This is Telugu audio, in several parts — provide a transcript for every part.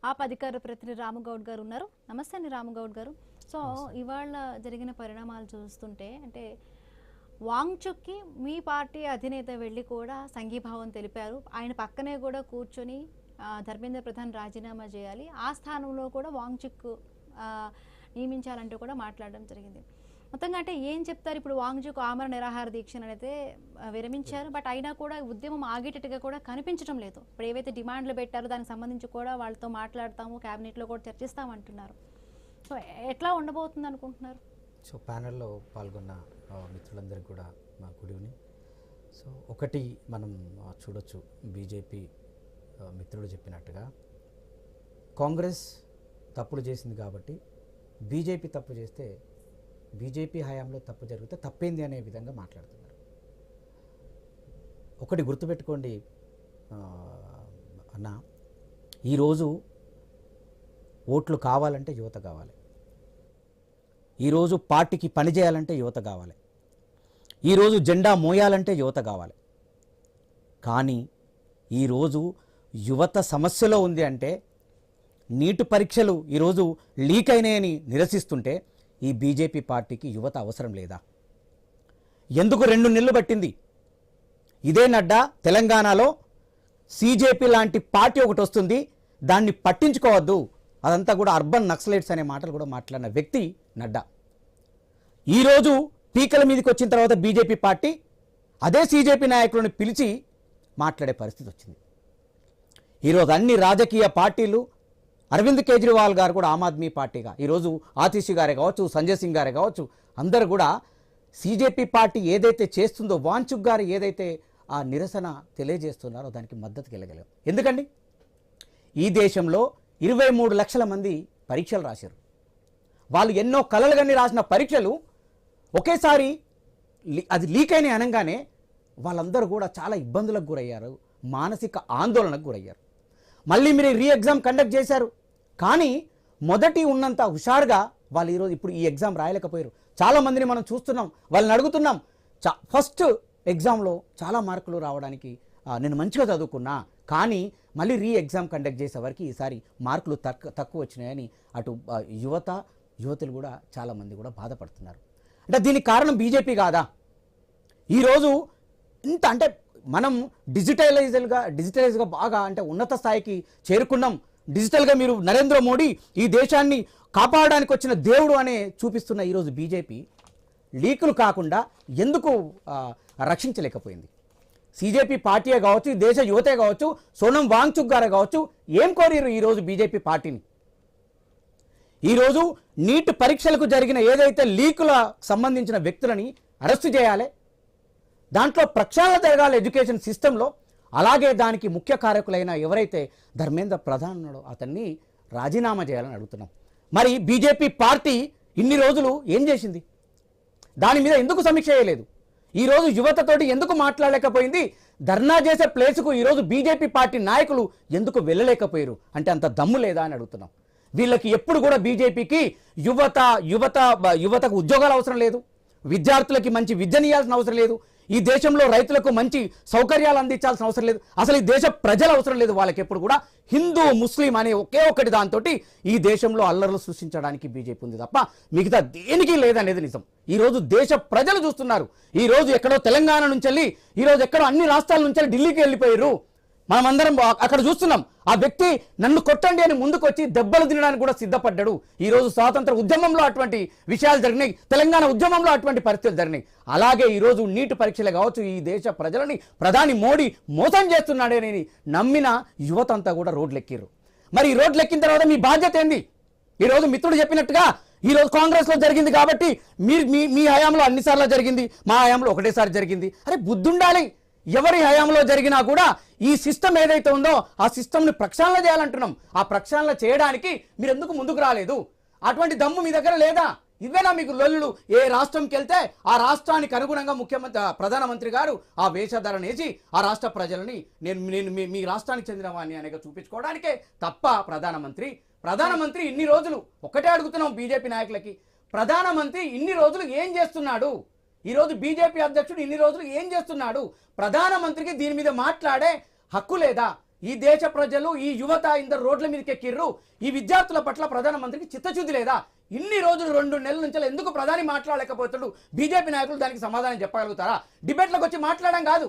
ఆప్ అధికార ప్రతినిధి రామగౌడ్ గారు ఉన్నారు. నమస్తే అండి రామగౌడ్ గారు. సో ఇవాళ జరిగిన పరిణామాలు చూస్తుంటే అంటే వాంగ్చుక్కి మీ పార్టీ అధినేత వెళ్ళి కూడా సంఘీభావం తెలిపారు. ఆయన పక్కనే కూడా కూర్చొని ధర్మేంద్ర ప్రధాన్ రాజీనామా చేయాలి, ఆ స్థానంలో కూడా వాంగ్చుక్ నియమించాలంటూ కూడా మాట్లాడడం జరిగింది. మొత్తంగా అంటే ఏం చెప్తారు? ఇప్పుడు వాంగ్చుక్ ఆమరణ నిరాహార దీక్షను అయితే విరమించారు, బట్ అయినా కూడా ఉద్యమం ఆగేటట్టుగా కూడా కనిపించడం లేదు. ఇప్పుడు ఏవైతే డిమాండ్లు పెట్టారో దానికి సంబంధించి కూడా వాళ్ళతో మాట్లాడతాము, క్యాబినెట్లో కూడా చర్చిస్తామంటున్నారు. సో ఎట్లా ఉండబోతుంది అనుకుంటున్నారు? సో ప్యానెల్లో పాల్గొన్న మిత్రులందరికీ కూడా మా గుడ్ ఈవినింగ్. సో ఒకటి మనం చూడొచ్చు, బీజేపీ మిత్రుడు చెప్పినట్టుగా కాంగ్రెస్ తప్పులు చేసింది కాబట్టి బీజేపీ తప్పు చేస్తే బీజేపీ హయాంలో తప్పు జరిగితే తప్పేంది అనే విధంగా మాట్లాడుతున్నారు. ఒకటి గుర్తుపెట్టుకోండి అన్న, ఈరోజు ఓట్లు కావాలంటే యువత కావాలి, ఈరోజు పార్టీకి పని చేయాలంటే యువత కావాలి, ఈరోజు జెండా మోయాలంటే యువత కావాలి. కానీ ఈరోజు యువత సమస్యలో ఉంది అంటే నీట్ పరీక్షలు ఈరోజు లీక్ అయినాయని నిరసిస్తుంటే ఈ బీజేపీ పార్టీకి యువత అవసరం లేదా? ఎందుకు 2 నెలలు పట్టింది? ఇదే నడ్డా తెలంగాణలో సీజేపీ లాంటి పార్టీ ఒకటి వస్తుంది, దాన్ని పట్టించుకోవద్దు, అదంతా కూడా అర్బన్ నక్సలైట్స్ అనే మాటలు కూడా మాట్లాడిన వ్యక్తి నడ్డా. ఈరోజు పీకల మీదకి వచ్చిన తర్వాత బీజేపీ పార్టీ అదే సీజేపీ నాయకులను పిలిచి మాట్లాడే పరిస్థితి వచ్చింది. ఈరోజు అన్ని రాజకీయ పార్టీలు, అరవింద్ కేజ్రీవాల్ గారు కూడా ఆమ్ ఆద్మీ పార్టీగా, ఈరోజు ఆతిషి గారే కావచ్చు, సంజయ్ సింగ్ గారే కావచ్చు, అందరూ కూడా సీజేపీ పార్టీ ఏదైతే చేస్తుందో, వాంగ్చుక్ గారు ఏదైతే ఆ నిరసన తెలియజేస్తున్నారో దానికి మద్దతు వెళ్ళగలేం. ఎందుకండి ఈ దేశంలో 23 లక్షల మంది పరీక్షలు రాశారు. వాళ్ళు ఎన్నో కలలు కన్నీ రాసిన పరీక్షలు ఒకేసారి అది లీక్ అయిన అనగానే వాళ్ళందరూ కూడా చాలా ఇబ్బందులకు గురయ్యారు, మానసిక ఆందోళనకు గురయ్యారు. మళ్ళీ మీరు రీ ఎగ్జామ్ కండక్ట్ చేశారు, కానీ మొదటి ఉన్నంత హుషారుగా వాళ్ళు ఈరోజు ఇప్పుడు ఈ ఎగ్జామ్ రాయలేకపోయారు. చాలామందిని మనం చూస్తున్నాం, వాళ్ళని అడుగుతున్నాం, ఫస్ట్ ఎగ్జామ్లో చాలా మార్కులు రావడానికి నేను మంచిగా చదువుకున్నా, కానీ మళ్ళీ రీ ఎగ్జామ్ కండక్ట్ చేసేవారికి ఈసారి మార్కులు తక్కువ వచ్చినాయని అటు యువతులు కూడా చాలామంది కూడా బాధపడుతున్నారు. అంటే దీనికి కారణం బీజేపీ కాదా? ఈరోజు ఇంత అంటే మనం డిజిటలైజ్గా బాగా అంటే ఉన్నత స్థాయికి చేరుకున్నాం. డిజిటల్గా మీరు నరేంద్ర మోడీ ఈ దేశాన్ని కాపాడడానికి వచ్చిన దేవుడు అనే చూపిస్తున్న ఈరోజు బీజేపీ లీకులు కాకుండా ఎందుకు రక్షించలేకపోయింది? సీజేపీ పార్టీయే కావచ్చు, దేశ యువతే కావచ్చు, సోనం వాంగ్చుక్ గారే కావచ్చు, ఏం కోరారు ఈరోజు బీజేపీ పార్టీని? ఈరోజు నీట్ పరీక్షలకు జరిగిన ఏదైతే లీకుల సంబంధించిన వ్యక్తులని అరెస్టు చేయాలి, దాంట్లో ప్రక్షాళన జరగాలి ఎడ్యుకేషన్ సిస్టంలో. అలాగే దానికి ముఖ్య కారకులైన ఎవరైతే ధర్మేంద్ర ప్రధాన్ ఉన్నాడో అతన్ని రాజీనామా చేయాలని అడుగుతున్నాం. మరి బీజేపీ పార్టీ ఇన్ని రోజులు ఏం చేసింది? దాని మీద ఎందుకు సమీక్ష చేయలేదు? ఈరోజు యువతతోటి ఎందుకు మాట్లాడలేకపోయింది? ధర్నా చేసే ప్లేసుకు ఈరోజు బీజేపీ పార్టీ నాయకులు ఎందుకు వెళ్ళలేకపోయారు? అంటే అంత దమ్ము లేదా అని అడుగుతున్నాం. వీళ్ళకి ఎప్పుడు కూడా బీజేపీకి యువతకు ఉద్యోగాలు అవసరం లేదు, విద్యార్థులకి మంచి విద్యనియాల్సిన అవసరం లేదు, ఈ దేశంలో రైతులకు మంచి సౌకర్యాలు అందించాల్సిన అవసరం లేదు, అసలు ఈ దేశ ప్రజలు అవసరం లేదు. వాళ్ళకి ఎప్పుడు కూడా హిందూ ముస్లిం అనే ఒకే ఒకటి దాంతో ఈ దేశంలో అల్లర్లు సృష్టించడానికి బీజేపీ ఉంది తప్ప మిగతా దేనికి లేదనేది నిజం. ఈరోజు దేశ ప్రజలు చూస్తున్నారు. ఈరోజు ఎక్కడో తెలంగాణ నుంచి వెళ్ళి, ఈరోజు ఎక్కడో అన్ని రాష్ట్రాల నుంచి వెళ్ళి ఢిల్లీకి వెళ్ళిపోయారు. మనమందరం అక్కడ చూస్తున్నాం. ఆ వ్యక్తి నన్ను కొట్టండి అని ముందుకు వచ్చి దెబ్బలు తినడానికి కూడా సిద్ధపడ్డాడు. ఈరోజు స్వాతంత్ర ఉద్యమంలో అటువంటి విషయాలు జరిగినాయి, తెలంగాణ ఉద్యమంలో అటువంటి పరిస్థితులు జరిగినాయి. అలాగే ఈరోజు నీట్ పరీక్షలు కావచ్చు, ఈ దేశ ప్రజలని ప్రధాని మోడీ మోసం చేస్తున్నాడని నమ్మిన యువత అంతా కూడా రోడ్లెక్కిర్రు. మరి ఈ రోడ్లెక్కిన తర్వాత మీ బాధ్యత ఏంది? ఈరోజు మిత్రుడు చెప్పినట్టుగా ఈరోజు కాంగ్రెస్లో జరిగింది కాబట్టి మీ హయాంలో అన్నిసార్లు జరిగింది, మా హయాంలో ఒకటేసారి జరిగింది. అరే బుద్ధుండాలి. ఎవరి హయాంలో జరిగినా కూడా ఈ సిస్టమ్ ఏదైతే ఉందో ఆ సిస్టమ్ని ప్రక్షాళన చేయాలంటున్నాం. ఆ ప్రక్షాళన చేయడానికి మీరు ఎందుకు ముందుకు రాలేదు? అటువంటి దమ్ము మీ దగ్గర లేదా? ఇవేనా మీకు లొల్లులు? ఏ రాష్ట్రంకి వెళ్తే ఆ రాష్ట్రానికి అనుగుణంగా ప్రధానమంత్రి గారు ఆ వేషధారణ వేసి ఆ రాష్ట్ర ప్రజలని నేను మీ రాష్ట్రానికి చెందిన వాడిని అనేక చూపించుకోవడానికే తప్ప ప్రధానమంత్రి ఇన్ని రోజులు ఒకటే అడుగుతున్నాం బీజేపీ నాయకులకి, ప్రధానమంత్రి ఇన్ని రోజులు ఏం చేస్తున్నాడు? ఈరోజు బీజేపీ అధ్యక్షుడు ఇన్ని రోజులు ఏం చేస్తున్నాడు? ప్రధానమంత్రికి దీని మీద మాట్లాడే హక్కు లేదా? ఈ దేశ ప్రజలు ఈ యువత ఇందరు రోడ్ల మీదకి ఎక్కిర్రు, ఈ విద్యార్థుల పట్ల ప్రధానమంత్రికి చిత్తశుద్ధి లేదా? ఇన్ని రోజులు 2 నెలల నుంచి ఎందుకు ప్రధాని మాట్లాడలేకపోతాడు? బీజేపీ నాయకులు దానికి సమాధానం చెప్పగలుగుతారా? డిబేట్లకు వచ్చి మాట్లాడడం కాదు.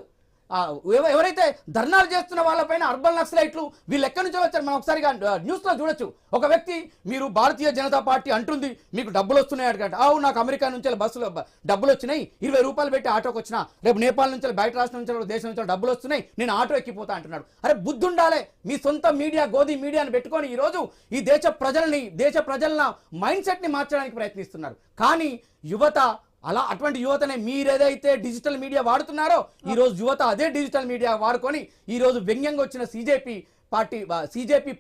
ఎవరైతే ధర్నాలు చేస్తున్న వాళ్ళపైన అర్బన్ నక్సలైట్లు వీళ్ళు ఎక్కడి నుంచో వచ్చారు మనం ఒకసారిగా న్యూస్లో చూడొచ్చు. ఒక వ్యక్తి మీరు భారతీయ జనతా పార్టీ అంటుంది మీకు డబ్బులు వస్తున్నాయి అడగండి, నాకు అమెరికా నుంచి బస్సులో డబ్బులు వచ్చినాయి, 20 రూపాయలు పెట్టి ఆటోకి వచ్చిన, రేపు నేపాల్ నుంచి బయట రాష్ట్రం నుంచి దేశం నుంచి డబ్బులు వస్తున్నాయి, నేను ఆటో ఎక్కిపోతా అంటున్నాడు. అరే బుద్ధి ఉండాలి. మీ సొంత మీడియా గోధి మీడియాని పెట్టుకొని ఈరోజు ఈ దేశ ప్రజల మైండ్ సెట్ని మార్చడానికి ప్రయత్నిస్తున్నారు. కానీ యువత అటువంటి యువతనే మీరేదైతే డిజిటల్ మీడియా వాడుతున్నారో ఈ రోజు యువత అదే డిజిటల్ మీడియా వాడుకొని ఈ రోజు వ్యంగ్యంగా వచ్చిన సిజేపీ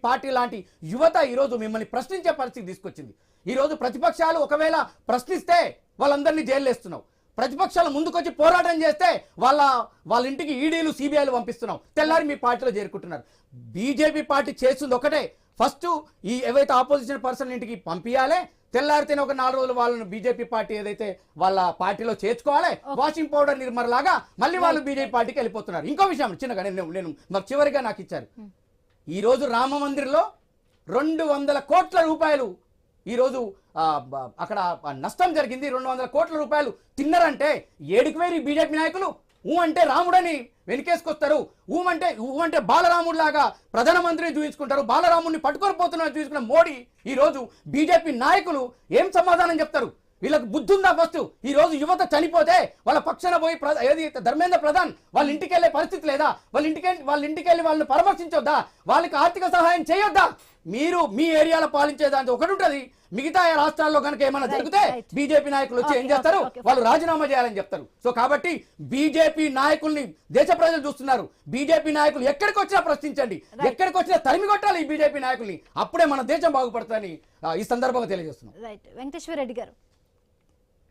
పార్టీ లాంటి యువత ఈ రోజు మిమ్మల్ని ప్రశ్నించే పరిస్థితి తీసుకొచ్చింది. ఈ రోజు ప్రతిపక్షాలు ఒకవేళ ప్రశ్నిస్తే వాళ్ళందరినీ జైలు వేస్తున్నావు, ప్రతిపక్షాలు ముందుకొచ్చి పోరాటం చేస్తే వాళ్ళ ఇంటికి ఈడీలు సిబిఐలు పంపిస్తున్నాం, తెల్లారి మీ పార్టీలో చేరుకుంటున్నారు. బీజేపీ పార్టీ చేస్తుంది ఒకటే, ఫస్ట్ ఈ ఏవైతే ఆపోజిషన్ పర్సన్ ఇంటికి పంపించాలి, తెల్లారితేనే ఒక 4 రోజులు వాళ్ళని బీజేపీ పార్టీ ఏదైతే వాళ్ళ పార్టీలో చేర్చుకోవాలి, వాషింగ్ పౌడర్ నిర్మర్లాగా మళ్ళీ వాళ్ళు బీజేపీ పార్టీకి వెళ్ళిపోతున్నారు. ఇంకో విషయం చిన్నగా నేను మాకు చివరిగా నాకు ఇచ్చారు. ఈరోజు రామ మందిర్లో 200 కోట్ల రూపాయలు ఈరోజు అక్కడ నష్టం జరిగింది. 200 కోట్ల రూపాయలు తిన్నారంటే ఏడుకు వేరి బీజేపీ నాయకులు అంటే రాముడని వెనుకేసుకొస్తారు, అంటే బాలరాముడు లాగా ప్రధానమంత్రిని చూపించుకుంటారు, బాలరాముడిని పట్టుకొని పోతున్నారని చూపించుకున్న మోడీ ఈ రోజు బీజేపీ నాయకులు ఏం సమాధానం చెప్తారు? వీళ్ళకి బుద్ధి ఉందా? ఫస్ట్ ఈ రోజు యువత చనిపోతే వాళ్ళ పక్షాన పోయి ఏది ధర్మేంద్ర ప్రధాన్ వాళ్ళ ఇంటికి వెళ్ళే పరిస్థితి లేదా? వాళ్ళ ఇంటికి వెళ్ళి వాళ్ళని పరామర్శించొద్దా? వాళ్ళకి ఆర్థిక సహాయం చేయొద్దా? మీరు మీ ఏరియాలో పాలించేదానికి ఒకటి ఉంటుంది, మిగతా రాష్ట్రాల్లో కనుక ఏమైనా జరిగితే బీజేపీ నాయకులు వచ్చి ఏం చేస్తారు? వాళ్ళు రాజీనామా చేయాలని చెప్తారు. సో కాబట్టి బీజేపీ నాయకుల్ని దేశ ప్రజలు చూస్తున్నారు. బీజేపీ నాయకులు ఎక్కడికి వచ్చినా ప్రశ్నించండి, ఎక్కడికి వచ్చినా తరిమి కొట్టాలి ఈ బీజేపీ నాయకుల్ని. అప్పుడే మన దేశం బాగుపడుతుందని ఈ సందర్భంగా తెలియజేస్తున్నాం. రైట్, వెంకటేశ్వర రెడ్డి గారు.